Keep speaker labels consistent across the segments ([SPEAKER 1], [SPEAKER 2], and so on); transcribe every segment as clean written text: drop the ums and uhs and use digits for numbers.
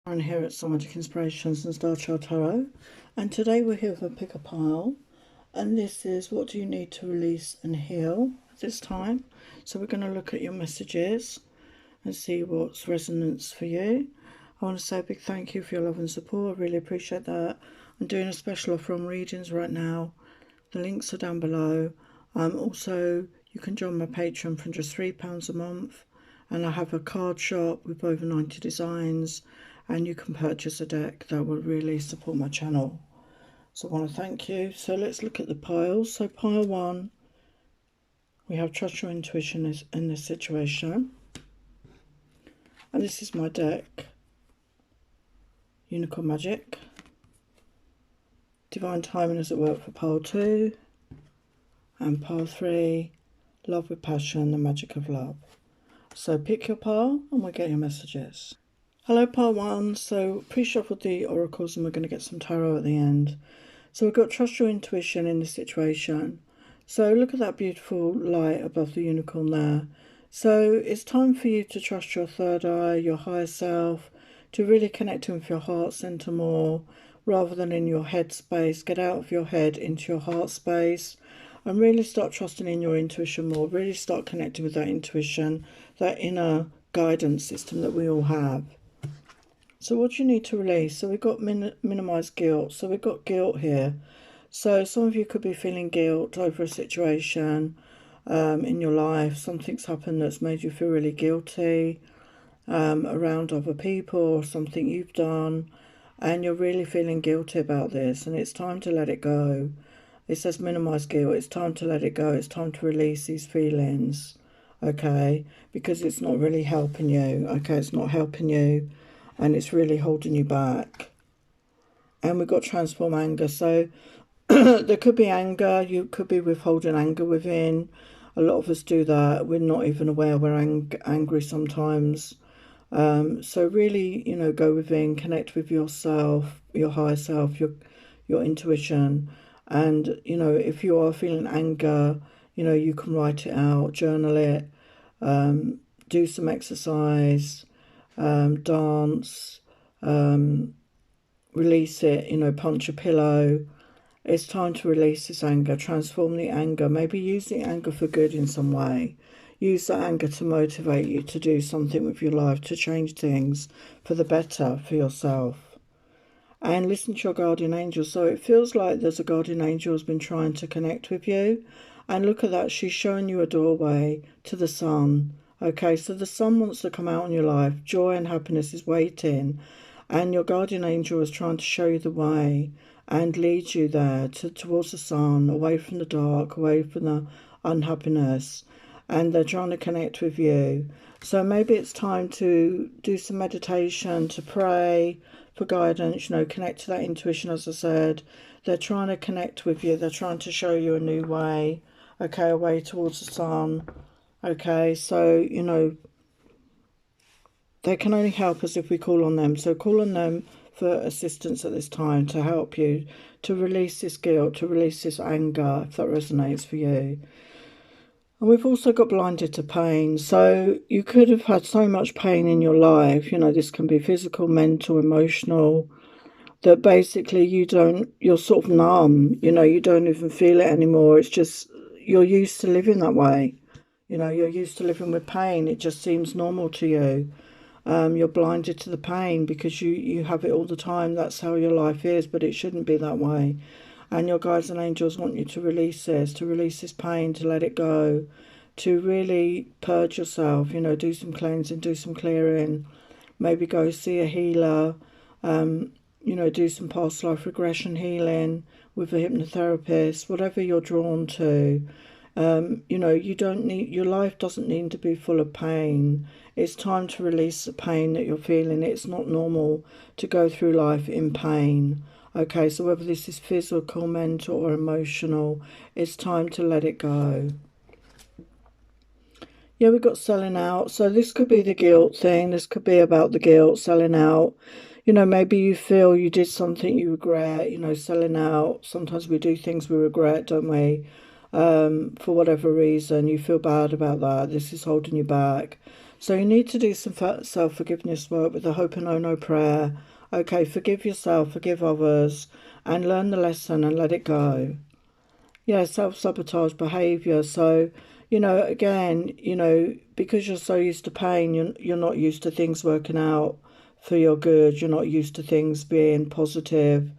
[SPEAKER 1] I'm here at Somatic Inspirations and Star Child Tarot, and today we're here for Pick a Pile, and this is what do you need to release and heal at this time. So we're going to look at your messages and see what's resonance for you. I want to say a big thank you for your love and support. I really appreciate that. I'm doing a special offer on readings right now. The links are down below. Also, you can join my Patreon for just £3 a month, and I have a card shop with over 90 designs, and you can purchase a deck. That will really support my channel. So I want to thank you. So let's look at the piles. So pile 1, we have trust your intuition in this situation. And this is my deck. Unicorn Magic. Divine Timing as it worked for pile 2. And pile 3, Love with Passion, the Magic of Love. So pick your pile and we'll get your messages. Hello pile 1, so pre-shuffled the oracles and we're going to get some tarot at the end. So we've got trust your intuition in this situation. So look at that beautiful light above the unicorn there. So it's time for you to trust your third eye, your higher self, to really connect in with your heart center more rather than in your head space. Get out of your head into your heart space and really start trusting in your intuition more. Really start connecting with that intuition, that inner guidance system that we all have. So what do you need to release? So we've got minimize guilt. So we've got guilt here. So some of you could be feeling guilt over a situation in your life. Something's happened that's made you feel really guilty around other people or something you've done. And you're really feeling guilty about this. And it's time to let it go. It says minimize guilt. It's time to let it go. It's time to release these feelings. Okay? Because it's not really helping you. Okay? It's not helping you. And it's really holding you back. And we've got transform anger. So there could be anger. You could be withholding anger within. A lot of us do that. We're not even aware we're angry sometimes. So really, you know, go within, connect with yourself, your higher self, your intuition. And, you know, if you are feeling anger, you know, you can write it out, journal it, do some exercise, dance, release it, you know, punch a pillow. It's time to release this anger, transform the anger, maybe use the anger for good in some way. Use that anger to motivate you to do something with your life, to change things for the better for yourself. And listen to your guardian angel. So it feels like there's a guardian angel who's been trying to connect with you. And look at that, she's showing you a doorway to the sun. Okay, so the sun wants to come out in your life. Joy and happiness is waiting. And your guardian angel is trying to show you the way and lead you there towards the sun, away from the dark, away from the unhappiness. And they're trying to connect with you. So maybe it's time to do some meditation, to pray for guidance, you know, connect to that intuition, as I said. They're trying to connect with you. They're trying to show you a new way, okay, a way towards the sun. Okay, so, you know, they can only help us if we call on them. So call on them for assistance at this time to help you to release this guilt, to release this anger, if that resonates for you. And we've also got blinded to pain. So you could have had so much pain in your life. You know, this can be physical, mental, emotional, that basically you're sort of numb. You know, you don't even feel it anymore. It's just, you're used to living that way. You know, you're used to living with pain. It just seems normal to you. You're blinded to the pain because you have it all the time. That's how your life is, but it shouldn't be that way. And your guides and angels want you to release this pain, to let it go, to really purge yourself, you know, do some cleansing, do some clearing, maybe go see a healer, you know, do some past life regression healing with a hypnotherapist, whatever you're drawn to. You know, your life doesn't need to be full of pain. It's time to release the pain that you're feeling. It's not normal to go through life in pain. Okay, so whether this is physical, mental or emotional, it's time to let it go. Yeah, we've got selling out. So this could be the guilt thing. This could be about the guilt, selling out. You know, maybe you feel you did something you regret, you know, selling out. Sometimes we do things we regret, don't we? For whatever reason, you feel bad about that. This is holding you back. So you need to do some self-forgiveness work with the Ho'oponopono prayer. Okay, forgive yourself, forgive others, and learn the lesson and let it go. Yeah, self-sabotage behavior. So, again, because you're so used to pain, you're not used to things working out for your good. You're not used to things being positive.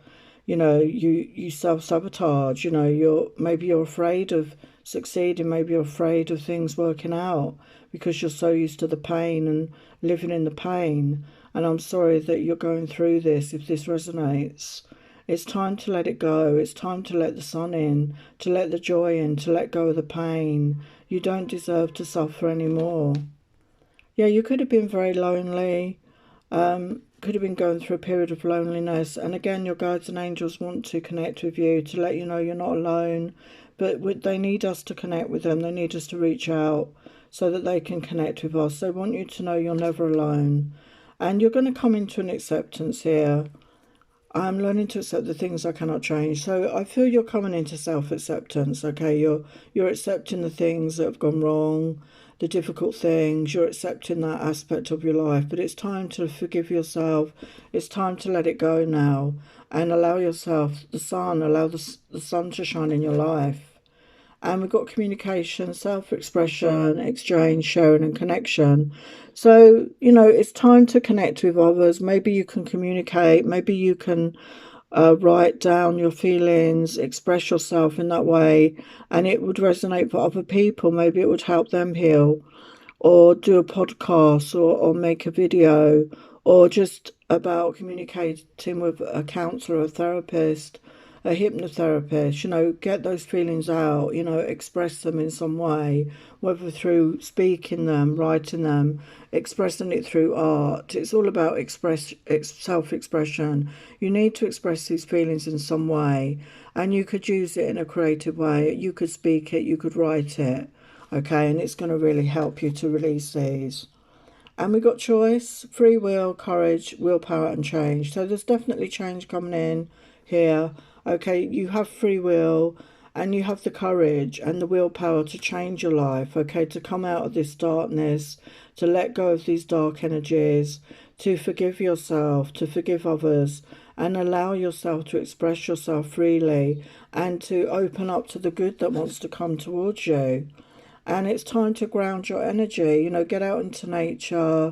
[SPEAKER 1] You self-sabotage. Maybe you're afraid of succeeding. Maybe you're afraid of things working out because you're so used to the pain and living in the pain. And I'm sorry that you're going through this if this resonates. It's time to let it go. It's time to let the sun in, to let the joy in, to let go of the pain. You don't deserve to suffer anymore. Yeah, you could have been very lonely, could have been going through a period of loneliness. And again, your guides and angels want to connect with you, to let you know you're not alone. But they need us to connect with them. They need us to reach out so that they can connect with us. They want you to know you're never alone. And you're going to come into an acceptance here. I'm learning to accept the things I cannot change. So I feel you're coming into self-acceptance, okay? You're accepting the things that have gone wrong, the difficult things. You're accepting that aspect of your life. But it's time to forgive yourself. It's time to let it go now and allow yourself the sun, allow the sun to shine in your life. And we've got communication, self-expression, exchange, sharing and connection. So, it's time to connect with others. Maybe you can communicate. Maybe you can write down your feelings, express yourself in that way, and it would resonate for other people. Maybe it would help them heal, or do a podcast, or make a video, or just about communicating with a counsellor, a therapist, a hypnotherapist. Get those feelings out, express them in some way, whether through speaking them, writing them, expressing it through art. It's all about self-expression. You need to express these feelings in some way, and you could use it in a creative way. You could speak it, you could write it, okay, and it's going to really help you to release these. And we got choice, free will, courage, willpower and change. So there's definitely change coming in here. Okay, you have free will and you have the courage and the willpower to change your life, okay, to come out of this darkness, to let go of these dark energies, to forgive yourself, to forgive others, and allow yourself to express yourself freely and to open up to the good that wants to come towards you. And it's time to ground your energy, get out into nature,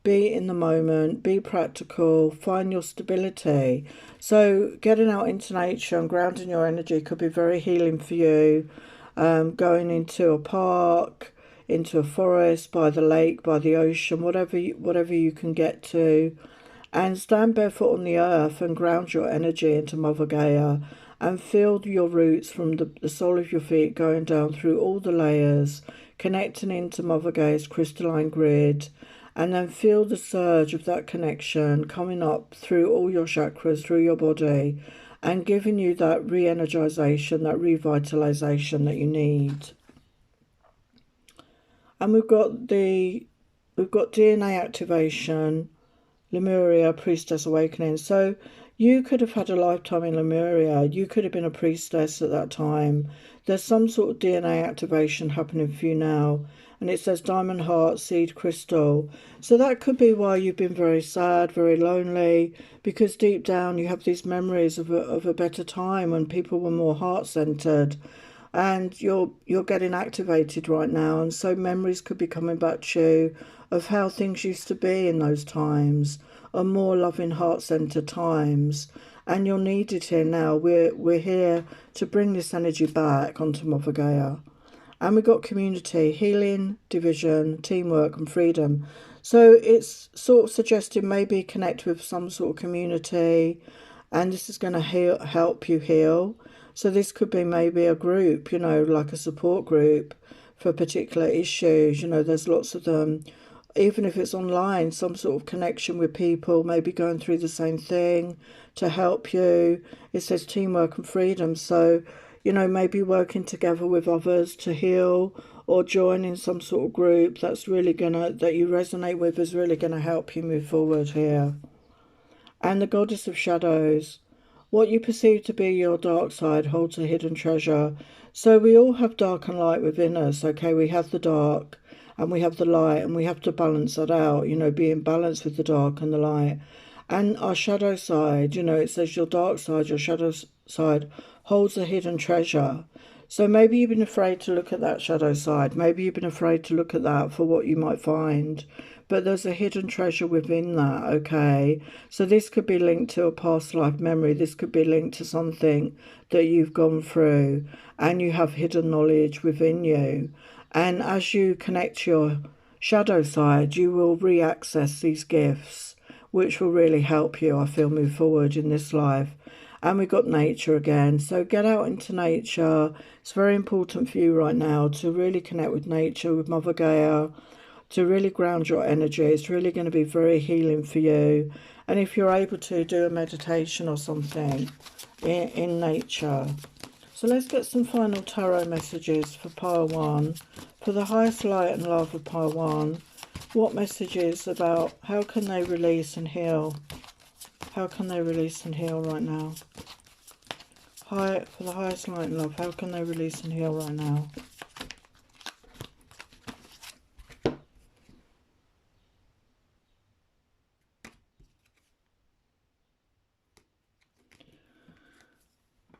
[SPEAKER 1] be in the moment, be practical, find your stability. So getting out into nature and grounding your energy could be very healing for you. Going into a park, into a forest, by the lake, by the ocean, whatever you can get to. And stand barefoot on the earth and ground your energy into Mother Gaia and feel your roots from the sole of your feet going down through all the layers, connecting into Mother Gaia's crystalline grid, and then feel the surge of that connection coming up through all your chakras, through your body, and giving you that re-energization, that revitalization that you need. And we've got DNA activation, Lemuria, Priestess Awakening. So you could have had a lifetime in Lemuria. You could have been a priestess at that time. There's some sort of DNA activation happening for you now. And it says diamond heart, seed crystal. So that could be why you've been very sad, very lonely, because deep down you have these memories of a better time when people were more heart-centered. And you're getting activated right now, and so memories could be coming back to you of how things used to be in those times, or more loving, heart-centered times. And you're needed here now. We're here to bring this energy back onto Mother Gaia. And we've got community, healing, division, teamwork and freedom. So it's sort of suggesting maybe connect with some sort of community, and this is going to help you heal. So this could be maybe a group, like a support group for particular issues. There's lots of them. Even if it's online, some sort of connection with people, maybe going through the same thing to help you. It says teamwork and freedom. So, maybe working together with others to heal, or joining some sort of group that you resonate with is really going to help you move forward here. And the Goddess of Shadows. What you perceive to be your dark side holds a hidden treasure. So we all have dark and light within us, okay? We have the dark and we have the light, and we have to balance that out, you know, being balanced with the dark and the light. And our shadow side, you know, it says your dark side, your shadow side holds a hidden treasure. So maybe you've been afraid to look at that shadow side. Maybe you've been afraid to look at that for what you might find. But there's a hidden treasure within that, okay? So this could be linked to a past life memory. This could be linked to something that you've gone through, and you have hidden knowledge within you. And as you connect your shadow side, you will re-access these gifts, which will really help you, I feel, move forward in this life. And we've got nature again. So get out into nature. It's very important for you right now to really connect with nature, with Mother Gaia, to really ground your energy. It's really going to be very healing for you. And if you're able to, do a meditation or something in nature. So let's get some final tarot messages for pile 1. For the highest light and love of pile 1, what messages about how can they release and heal? How can they release and heal right now? For the highest light and love, how can they release and heal right now?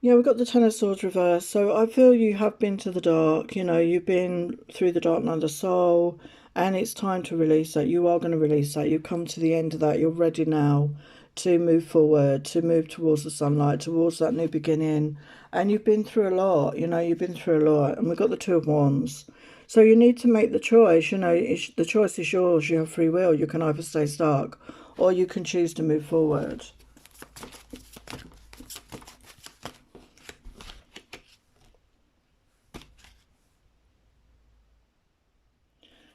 [SPEAKER 1] Yeah, we've got the Ten of Swords reversed. So I feel you have been to the dark. You know, you've been through the dark night of the soul, and it's time to release that. You are going to release that. You've come to the end of that. You're ready now to move forward, to move towards the sunlight, towards that new beginning. And you've been through a lot. You know, you've been through a lot. And we've got the Two of Wands. So you need to make the choice. You know, the choice is yours. You have free will. You can either stay stuck or you can choose to move forward.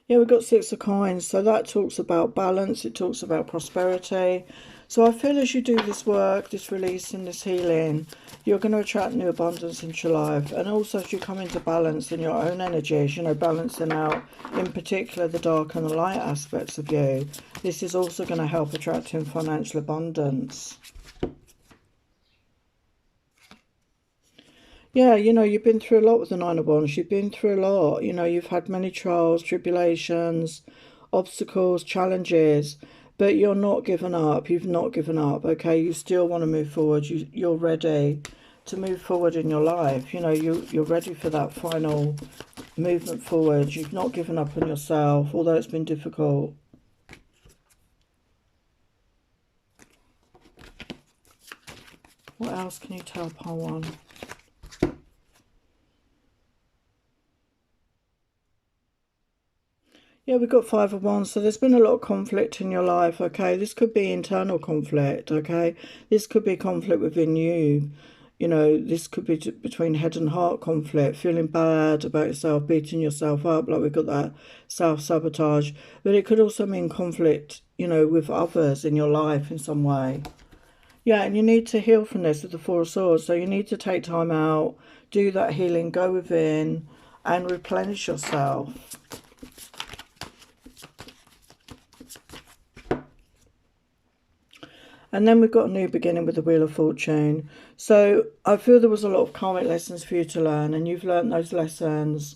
[SPEAKER 1] Yeah, we've got Six of Coins. So that talks about balance. It talks about prosperity. So I feel as you do this work, this releasing, this healing, you're going to attract new abundance into your life. And also as you come into balance in your own energies, you know, balancing out in particular the dark and the light aspects of you, this is also going to help attracting financial abundance. Yeah, you know, you've been through a lot with the Nine of Wands. You've been through a lot. You know, you've had many trials, tribulations, obstacles, challenges, but you're not giving up. You've not given up, okay? You still want to move forward. You're ready to move forward in your life. You know, you're ready for that final movement forward. You've not given up on yourself, although it's been difficult. What else can you tell pile 1? Yeah, we've got Five of Wands. So there's been a lot of conflict in your life, okay? This could be internal conflict, okay? This could be conflict within you. You know, this could be between head and heart conflict, feeling bad about yourself, beating yourself up, like we've got that self-sabotage. But it could also mean conflict, you know, with others in your life in some way. Yeah, and you need to heal from this with the Four of Swords. So you need to take time out, do that healing, go within and replenish yourself. And then we've got a new beginning with the Wheel of Fortune. So I feel there was a lot of karmic lessons for you to learn, and you've learned those lessons.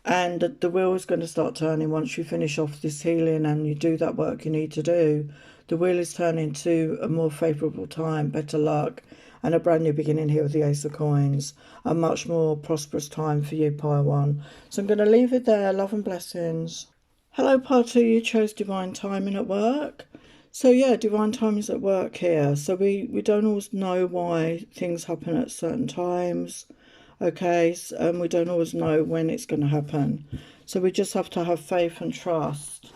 [SPEAKER 1] And the wheel is going to start turning once you finish off this healing and you do that work you need to do. The wheel is turning to a more favourable time, better luck, and a brand new beginning here with the Ace of Coins. A much more prosperous time for you, pile 1. So I'm going to leave it there. Love and blessings. Hello, pile 2. You chose divine timing at work. So yeah, divine timing is at work here. So we don't always know why things happen at certain times. Okay, we don't always know when it's going to happen. So we just have to have faith and trust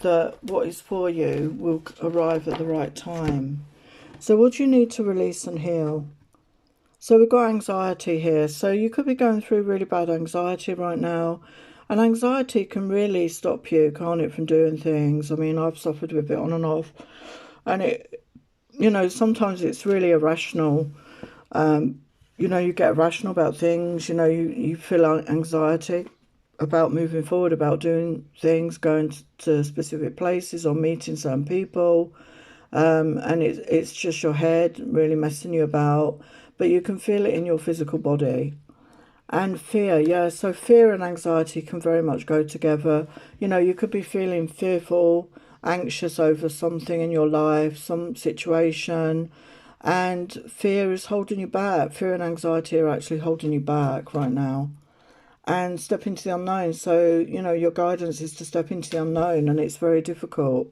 [SPEAKER 1] that what is for you will arrive at the right time. So what do you need to release and heal? So we've got anxiety here. So you could be going through really bad anxiety right now. And anxiety can really stop you, can't it, from doing things? I mean, I've suffered with it on and off. And it, you know, sometimes it's really irrational. You know, you get irrational about things. You know, you feel anxiety about moving forward, about doing things, going to specific places or meeting certain people. And it's just your head really messing you about. But you can feel it in your physical body. And fear, yeah. So fear and anxiety can very much go together. You know, you could be feeling fearful, anxious over something in your life, some situation, and fear is holding you back. Fear and anxiety are actually holding you back right now. And step into the unknown. So, you know, your guidance is to step into the unknown, and it's very difficult.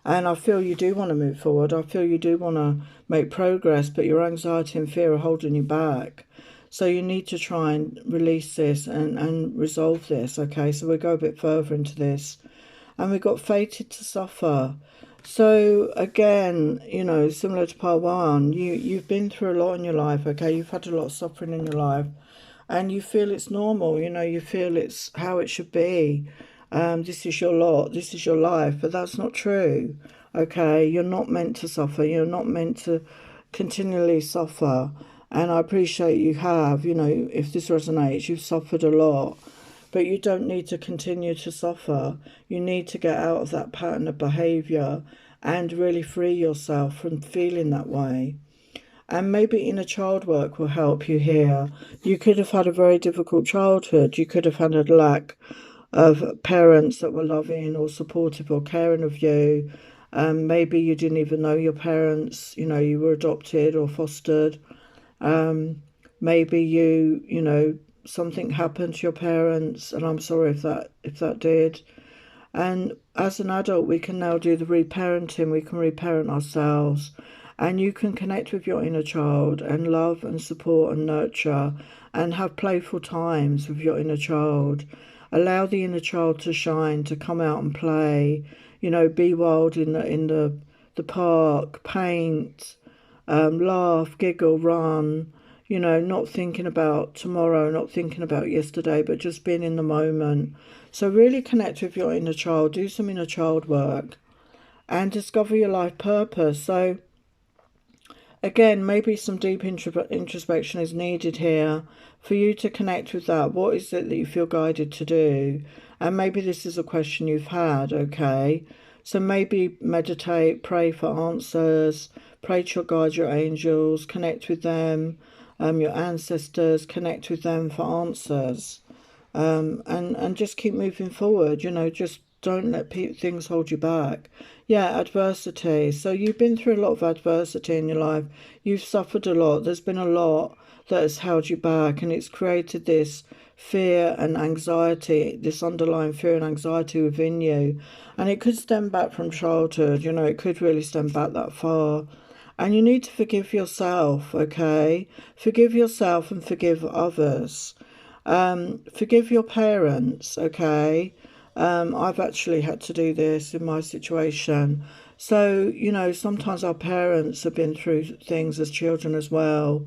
[SPEAKER 1] And I feel you do want to move forward. I feel you do want to make progress, but your anxiety and fear are holding you back. So you need to try and release this and resolve this, okay? So we'll go a bit further into this. And we got fated to suffer. So again, you know, similar to part one, you've been through a lot in your life, okay? You've had a lot of suffering in your life. And you feel it's normal, you know, you feel it's how it should be. This is your lot, this is your life, but that's not true. Okay, you're not meant to suffer, you're not meant to continually suffer. And I appreciate you have, you know, if this resonates, you've suffered a lot, but you don't need to continue to suffer. You need to get out of that pattern of behavior and really free yourself from feeling that way. And maybe inner child work will help you here. You could have had a very difficult childhood. You could have had a lack of parents that were loving or supportive or caring of you. Maybe you didn't even know your parents. You know, you were adopted or fostered. Maybe you know, something happened to your parents, and I'm sorry if that did. And as an adult, we can now do the reparenting. We can reparent ourselves. And you can connect with your inner child and love and support and nurture and have playful times with your inner child. Allow the inner child to shine, to come out and play. You know, be wild in the park, paint, laugh, giggle, run. You know, not thinking about tomorrow, not thinking about yesterday, but just being in the moment. So really connect with your inner child, do some inner child work and discover your life purpose. So again, maybe some deep introspection is needed here for you to connect with that. What is it that you feel guided to do? And maybe this is a question you've had, okay? So maybe meditate, pray for answers, pray to your guides, your angels, connect with them, your ancestors, connect with them for answers. And just keep moving forward, you know, just don't let things hold you back. Yeah, adversity. So you've been through a lot of adversity in your life. You've suffered a lot. There's been a lot that has held you back, and it's created this fear and anxiety, this underlying fear and anxiety within you. And it could stem back from childhood, you know, it could really stem back that far. And you need to forgive yourself, okay? Forgive yourself and forgive others. Forgive your parents, okay? I've actually had to do this in my situation. So, you know, sometimes our parents have been through things as children as well.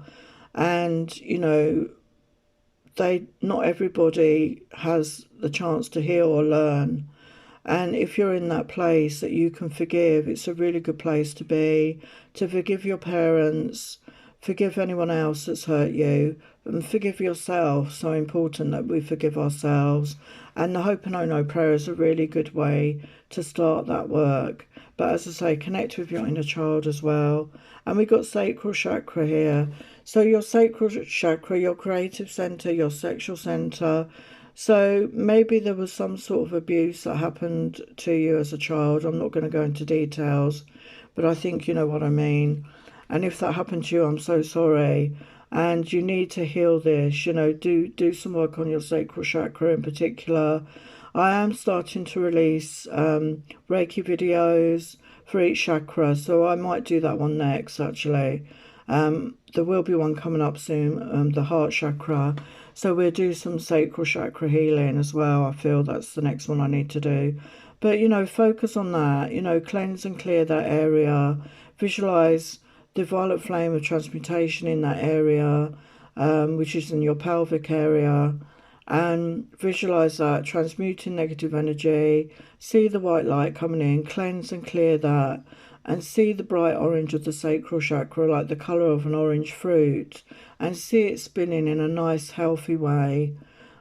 [SPEAKER 1] And, you know, not everybody has the chance to heal or learn. And if you're in that place that you can forgive, it's a really good place to be, to forgive your parents, forgive anyone else that's hurt you, and forgive yourself. So important that we forgive ourselves. And the Ho'oponopono prayer is a really good way to start that work. But as I say, connect with your inner child as well. And we've got sacral chakra here. So your sacral chakra, your creative center, your sexual center. So maybe there was some sort of abuse that happened to you as a child. I'm not going to go into details, but I think you know what I mean. And if that happened to you, I'm so sorry. And you need to heal this, you know, do some work on your sacral chakra in particular. I am starting to release Reiki videos for each chakra, so I might do that one next, actually. There will be one coming up soon, the heart chakra. So we'll do some sacral chakra healing as well. I feel that's the next one I need to do. But, you know, focus on that, you know, cleanse and clear that area. Visualize the violet flame of transmutation in that area, which is in your pelvic area. And visualize that, transmuting negative energy. See the white light coming in, cleanse and clear that. And see the bright orange of the sacral chakra, like the colour of an orange fruit, and see it spinning in a nice healthy way,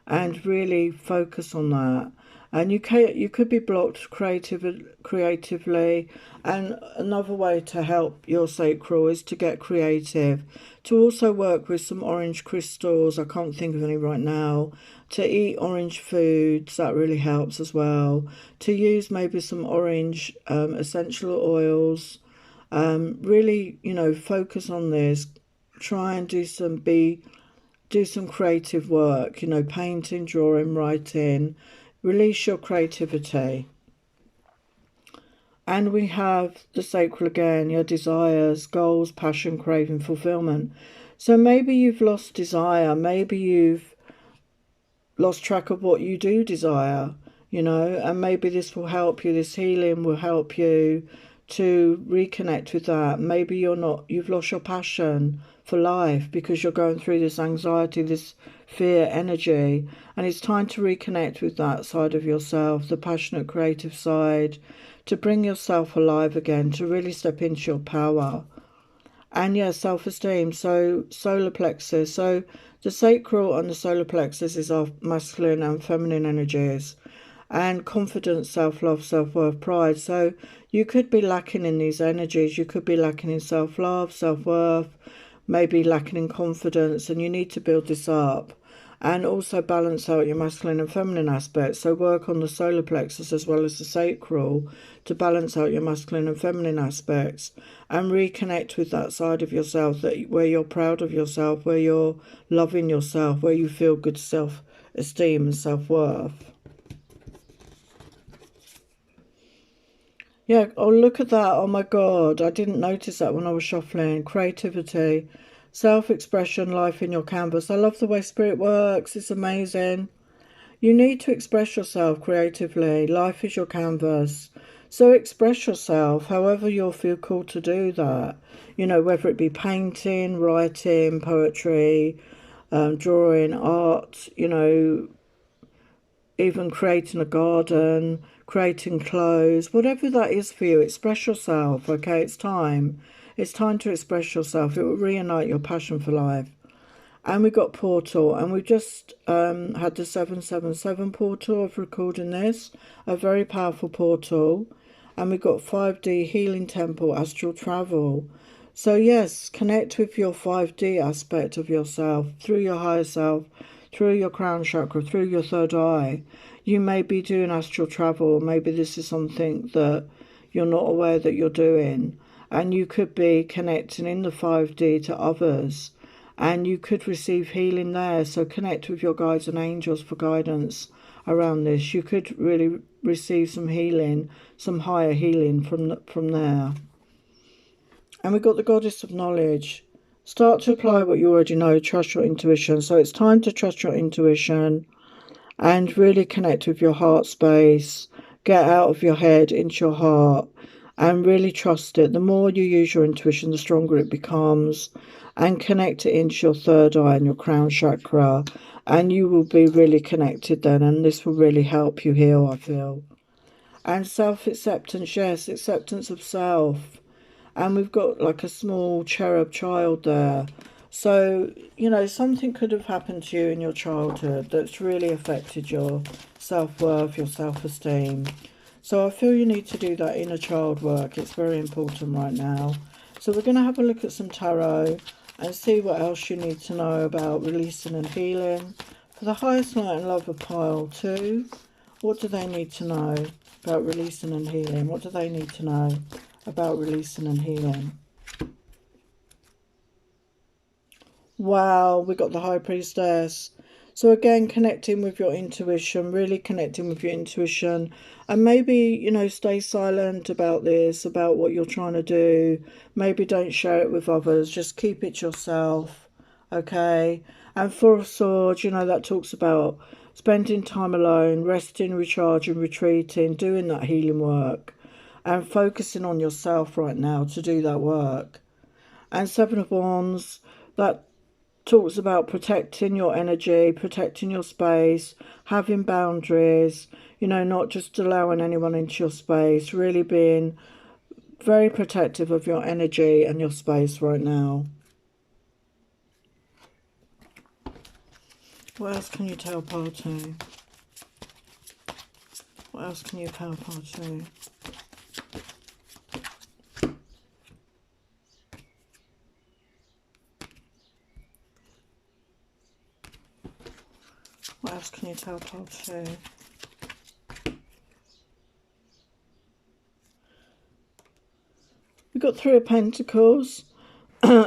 [SPEAKER 1] and really focus on that. And you could be blocked creatively. And another way to help your sacral is to get creative, to also work with some orange crystals. I can't think of any right now. To eat orange foods, that really helps as well. To use maybe some orange essential oils. Really, focus on this. Try and do some creative work, painting, drawing, writing. Release your creativity. And we have the sacral again, your desires, goals, passion, craving, fulfillment. So maybe you've lost desire. Maybe you've lost track of what you do desire, and maybe this will help you. This healing will help you to reconnect with that. Maybe you've lost your passion for life because you're going through this anxiety, this fear energy, and it's time to reconnect with that side of yourself, the passionate creative side, to bring yourself alive again, to really step into your power. And yeah, self-esteem, so solar plexus. So the sacral and the solar plexus is our masculine and feminine energies, and confidence, self-love, self-worth, pride. So you could be lacking in these energies. You could be lacking in self-love, self-worth, maybe lacking in confidence, and you need to build this up. And also balance out your masculine and feminine aspects. So work on the solar plexus as well as the sacral to balance out your masculine and feminine aspects, and reconnect with that side of yourself where you're proud of yourself, where you're loving yourself, where you feel good self-esteem and self-worth. Yeah, oh, look at that. Oh my God, I didn't notice that when I was shuffling. Creativity, self-expression, life in your canvas. I love the way spirit works. It's amazing. You need to express yourself creatively. Life is your canvas. So express yourself however you'll feel called to do that. Whether it be painting, writing, poetry, drawing, art, even creating a garden, creating clothes, whatever that is for you, express yourself, okay? It's time. It's time to express yourself. It will reignite your passion for life. And we got portal, and we just had the 777 portal of recording this, a very powerful portal. And we got 5D healing temple, astral travel. So yes, connect with your 5D aspect of yourself, through your higher self, through your crown chakra, through your third eye. You may be doing astral travel. Maybe this is something that you're not aware that you're doing. And you could be connecting in the 5D to others. And you could receive healing there. So connect with your guides and angels for guidance around this. You could really receive some healing, some higher healing from there. And we've got the goddess of knowledge. Start to apply what you already know. Trust your intuition. So it's time to trust your intuition and really connect with your heart space. Get out of your head into your heart and really trust it. The more you use your intuition, the stronger it becomes. And connect it into your third eye and your crown chakra. And you will be really connected then. And this will really help you heal, I feel. And self-acceptance, yes, acceptance of self. And we've got like a small cherub child there. So, something could have happened to you in your childhood that's really affected your self-worth, your self-esteem. So I feel you need to do that inner child work. It's very important right now. So we're going to have a look at some tarot and see what else you need to know about releasing and healing. For the highest light and love of pile 2, what do they need to know about releasing and healing? What do they need to know about releasing and healing? Wow, we got the High Priestess. So again, connecting with your intuition, really connecting with your intuition. And maybe, stay silent about this, about what you're trying to do. Maybe don't share it with others. Just keep it yourself, okay? And Four of Swords, that talks about spending time alone, resting, recharging, retreating, doing that healing work. And focusing on yourself right now to do that work. And Seven of Wands, that talks about protecting your energy, protecting your space, having boundaries, not just allowing anyone into your space, really being very protective of your energy and your space right now. What else can you tell pile 2? What else can you power pile 2? What else can you tell pile 2? We've got 3 of Pentacles.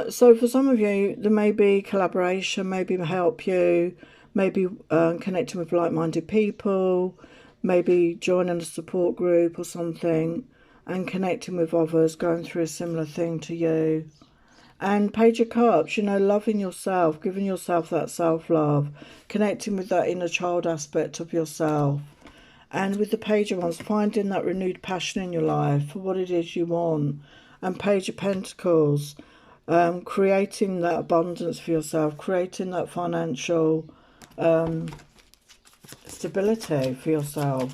[SPEAKER 1] So for some of you, there may be collaboration, maybe help you, maybe connecting with like-minded people, maybe joining a support group or something, and connecting with others going through a similar thing to you. And Page of Cups, you know, loving yourself, giving yourself that self-love, connecting with that inner child aspect of yourself. And with the Page of Wands, finding that renewed passion in your life for what it is you want. And Page of Pentacles, creating that abundance for yourself, creating that financial stability for yourself.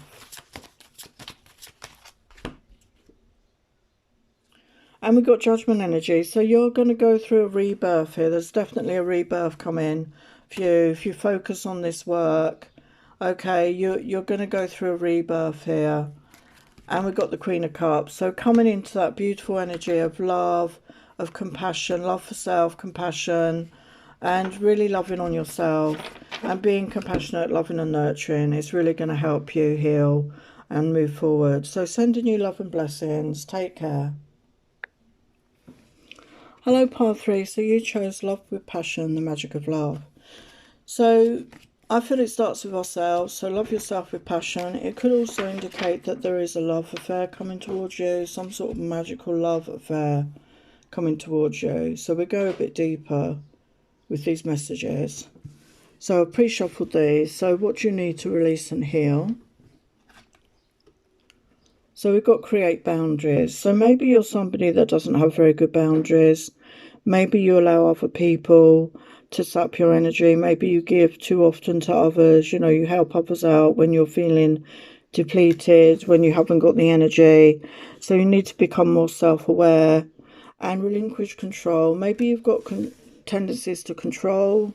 [SPEAKER 1] And we've got Judgment energy. So you're going to go through a rebirth here. There's definitely a rebirth coming for you. If you focus on this work, okay, you're going to go through a rebirth here. And we've got the Queen of Cups. So coming into that beautiful energy of love, of compassion, love for self, compassion, and really loving on yourself. And being compassionate, loving and nurturing is really going to help you heal and move forward. So sending you love and blessings. Take care. Hello, pile 3. So you chose love with passion, the magic of love. So I feel it starts with ourselves. So love yourself with passion. It could also indicate that there is a love affair coming towards you, some sort of magical love affair coming towards you. So we go a bit deeper with these messages. So I've pre-shuffled these. So what do you need to release and heal? So we've got create boundaries. So maybe you're somebody that doesn't have very good boundaries. Maybe you allow other people to sap your energy. Maybe you give too often to others. You know, you help others out when you're feeling depleted, when you haven't got the energy. So you need to become more self-aware and relinquish control. Maybe you've got tendencies to control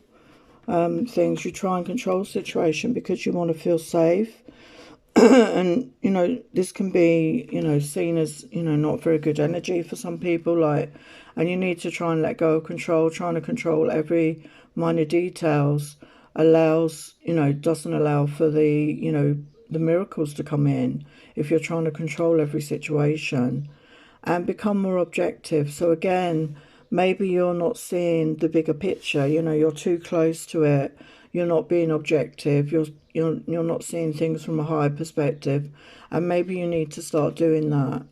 [SPEAKER 1] things. You try and control the situation because you want to feel safe. And, you know, this can be, you know, seen as, you know, not very good energy for some people, like, and you need to try and let go of control. Trying to control every minor details allows, you know, doesn't allow for the, you know, the miracles to come in if you're trying to control every situation. And become more objective. So again, maybe you're not seeing the bigger picture, you know, you're too close to it. You're not being objective. You're not seeing things from a higher perspective, and maybe you need to start doing that.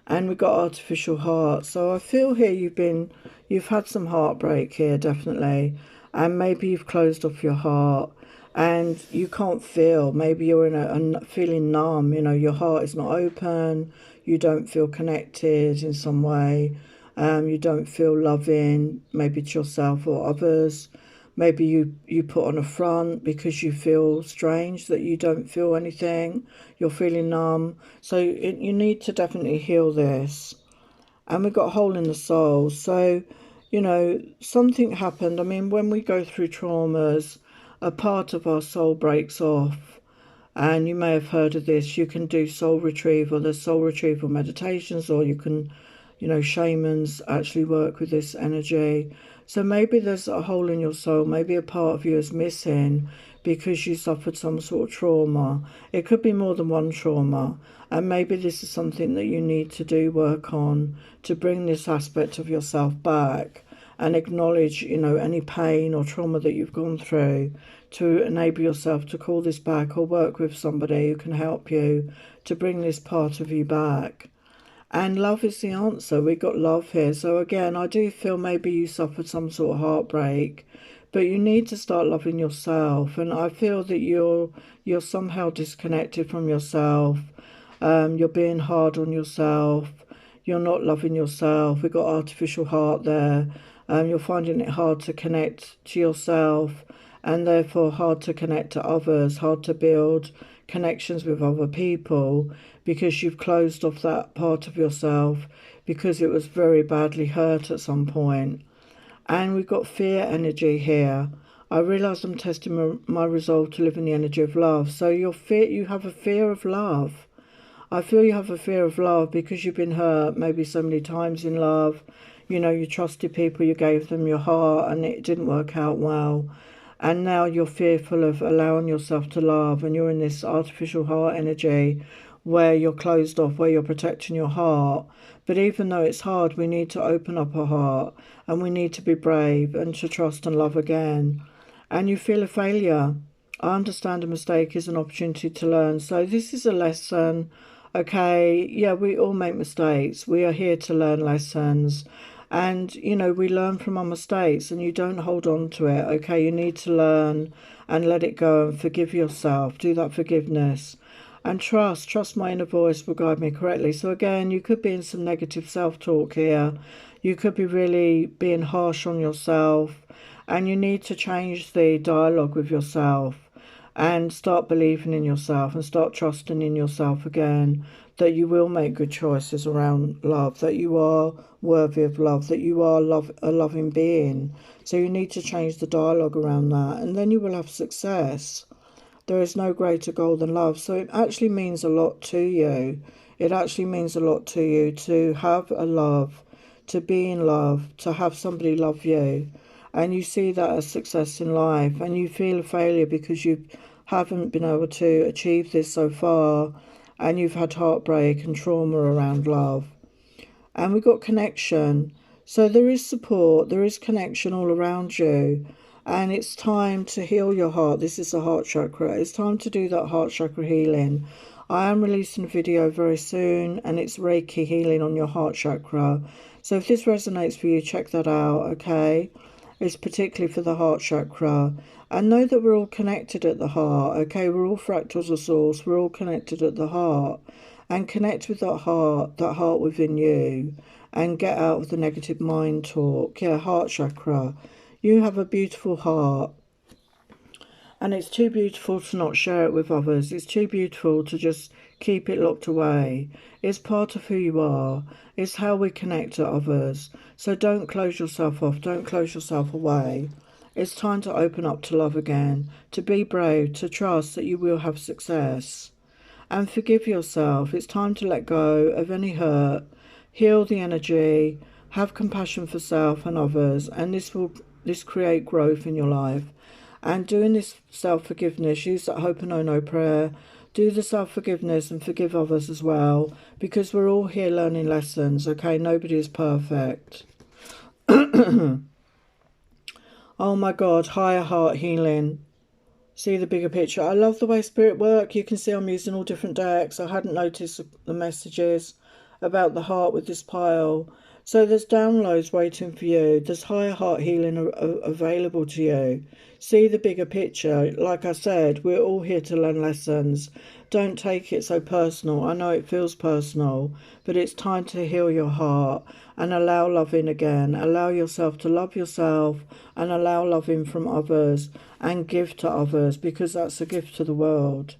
[SPEAKER 1] And we've got artificial heart. So I feel here you've had some heartbreak here, definitely, and maybe you've closed off your heart and you can't feel. Maybe you're in a feeling numb. You know, your heart is not open. You don't feel connected in some way. You don't feel loving, maybe to yourself or others. Maybe you put on a front because you feel strange, that you don't feel anything. You're feeling numb. So you need to definitely heal this. And we've got a hole in the soul. So, you know, something happened. I mean, when we go through traumas, a part of our soul breaks off. And you may have heard of this. You can do soul retrieval. There's soul retrieval meditations, or you can, you know, shamans actually work with this energy. So maybe there's a hole in your soul. Maybe a part of you is missing because you suffered some sort of trauma. It could be more than one trauma. And maybe this is something that you need to do work on to bring this aspect of yourself back and acknowledge, you know, any pain or trauma that you've gone through, to enable yourself to call this back or work with somebody who can help you to bring this part of you back. And love is the answer. We got love here. So again, I do feel maybe you suffered some sort of heartbreak, but you need to start loving yourself. And I feel that you're somehow disconnected from yourself. You're being hard on yourself. You're not loving yourself. We've got artificial heart there. You're finding it hard to connect to yourself, and therefore hard to connect to others, hard to build connections with other people, because you've closed off that part of yourself because it was very badly hurt at some point. And we've got fear energy here. I realise I'm testing my resolve to live in the energy of love. So you have a fear of love. I feel you have a fear of love because you've been hurt maybe so many times in love. You know, you trusted people, you gave them your heart and it didn't work out well. And now you're fearful of allowing yourself to love, and you're in this artificial heart energy where you're closed off, where you're protecting your heart. But even though it's hard, we need to open up our heart and we need to be brave and to trust and love again. And you feel a failure. I understand a mistake is an opportunity to learn. So this is a lesson. Okay, yeah, we all make mistakes. We are here to learn lessons. And, you know, we learn from our mistakes and you don't hold on to it. Okay, you need to learn and let it go and forgive yourself. Do that forgiveness. And trust my inner voice will guide me correctly. So again, you could be in some negative self-talk here. You could be really being harsh on yourself. And you need to change the dialogue with yourself and start believing in yourself and start trusting in yourself again, that you will make good choices around love, that you are worthy of love, that you are a loving being. So you need to change the dialogue around that, and then you will have success. There is no greater goal than love. So it actually means a lot to you. It actually means a lot to you to have a love, to be in love, to have somebody love you. And you see that as success in life, and you feel a failure because you haven't been able to achieve this so far, and you've had heartbreak and trauma around love. And we've got connection. So there is support, there is connection all around you. And it's time to heal your heart. This is the heart chakra. It's time to do that heart chakra healing. I am releasing a video very soon, and it's Reiki healing on your heart chakra. So if this resonates for you, check that out, okay? It's particularly for the heart chakra. And know that we're all connected at the heart, okay? We're all fractals of source. We're all connected at the heart. And connect with that heart within you. And get out of the negative mind talk. Yeah, heart chakra. You have a beautiful heart. And it's too beautiful to not share it with others. It's too beautiful to just keep it locked away. It's part of who you are. It's how we connect to others. So don't close yourself off. Don't close yourself away. It's time to open up to love again. To be brave. To trust that you will have success. And forgive yourself. It's time to let go of any hurt. Heal the energy. Have compassion for self and others. And this create growth in your life. And doing this self-forgiveness, use that Ho'oponopono prayer. Do the self-forgiveness and forgive others as well. Because we're all here learning lessons, okay? Nobody is perfect. Oh my God, higher heart healing. See the bigger picture. I love the way spirit work. You can see I'm using all different decks. I hadn't noticed the messages about the heart with this pile. So there's downloads waiting for you. There's higher heart healing available to you. See the bigger picture. Like I said, we're all here to learn lessons. Don't take it so personal. I know it feels personal, but it's time to heal your heart and allow love in again. Allow yourself to love yourself and allow love in from others and give to others, because that's a gift to the world.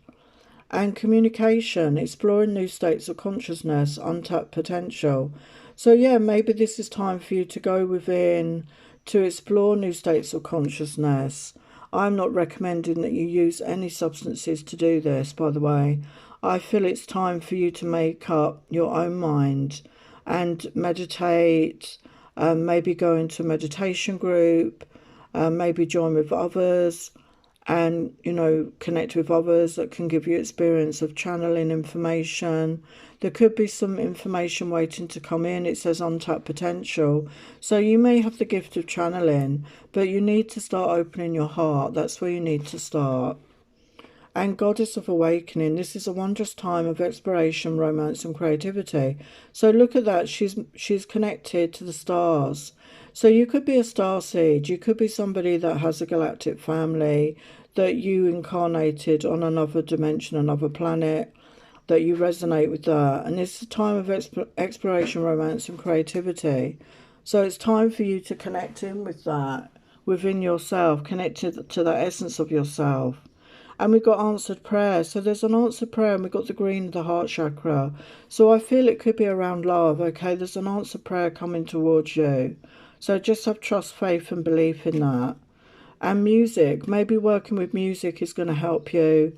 [SPEAKER 1] And communication, exploring new states of consciousness, untapped potential. So yeah, maybe this is time for you to go within, to explore new states of consciousness. I'm not recommending that you use any substances to do this, by the way. I feel it's time for you to make up your own mind and meditate, maybe go into a meditation group, maybe join with others, and, you know, connect with others that can give you experience of channeling information. There could be some information waiting to come in. It says untapped potential. So you may have the gift of channeling, but you need to start opening your heart. That's where you need to start. And Goddess of Awakening, this is a wondrous time of exploration, romance and creativity. So look at that. She's connected to the stars. So you could be a starseed. You could be somebody that has a galactic family, that you incarnated on another dimension, another planet, that you resonate with that. And it's a time of exploration, romance and creativity. So it's time for you to connect in with that within yourself, connect to that essence of yourself. And we've got answered prayer. So there's an answered prayer, and we've got the green, the heart chakra. So I feel it could be around love, okay? There's an answered prayer coming towards you. So just have trust, faith and belief in that. And music, maybe working with music is going to help you.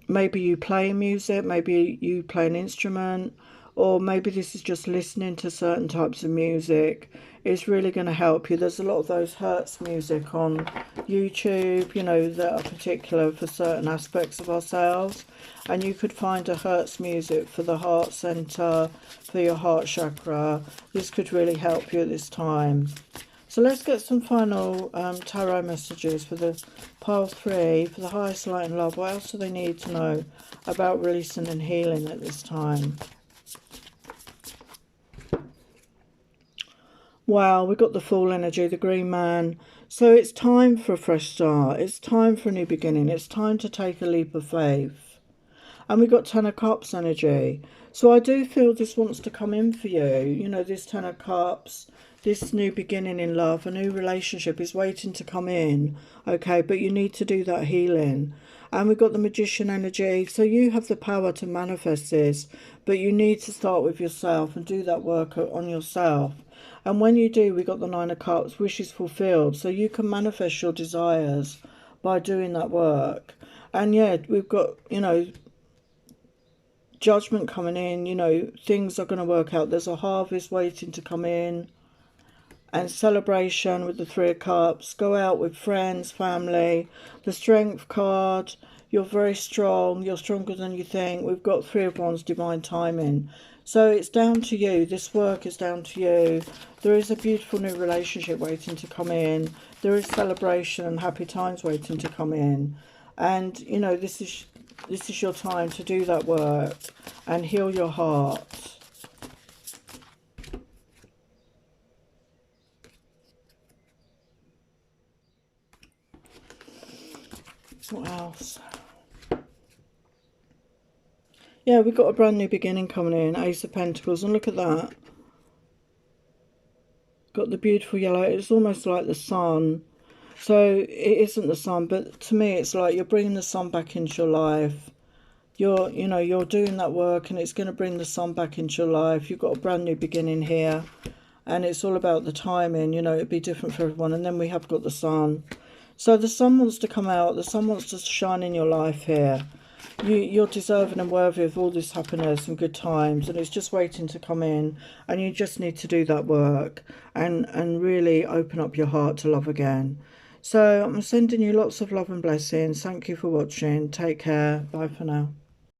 [SPEAKER 1] Maybe you play music, maybe you play an instrument, or maybe this is just listening to certain types of music. It's really going to help you. There's a lot of those Hertz music on YouTube, you know, that are particular for certain aspects of ourselves. And you could find a Hertz music for the heart center, for your heart chakra. This could really help you at this time. So let's get some final tarot messages for the pile 3, for the highest light and love. What else do they need to know about releasing and healing at this time? Wow, we've got the Fool energy, the Green Man. So it's time for a fresh start. It's time for a new beginning. It's time to take a leap of faith. And we've got Ten of Cups energy. So I do feel this wants to come in for you. You know, this Ten of Cups, this new beginning in love, a new relationship is waiting to come in. Okay, but you need to do that healing. And we've got the Magician energy. So you have the power to manifest this, but you need to start with yourself and do that work on yourself. And when you do, we got the Nine of Cups, wishes fulfilled. So you can manifest your desires by doing that work. And yeah, we've got, you know, judgment coming in, you know, things are going to work out. There's a harvest waiting to come in. And celebration with the Three of Cups. Go out with friends, family. The Strength card. You're very strong. You're stronger than you think. We've got Three of Wands, divine timing. So it's down to you. This work is down to you. There is a beautiful new relationship waiting to come in. There is celebration and happy times waiting to come in. And, you know, this is your time to do that work and heal your heart. What else? Yeah, we've got a brand new beginning coming in. Ace of Pentacles. And look at that. Got the beautiful yellow. It's almost like the sun. So it isn't the sun, but to me it's like you're bringing the sun back into your life. You're doing that work and it's going to bring the sun back into your life. You've got a brand new beginning here. And it's all about the timing. You know, it'd be different for everyone. And then we have got the sun. So the sun wants to come out. The sun wants to shine in your life here. You're deserving and worthy of all this happiness and good times, and it's just waiting to come in, and you just need to do that work and really open up your heart to love again. So I'm sending you lots of love and blessings. Thank you for watching. Take care. Bye for now.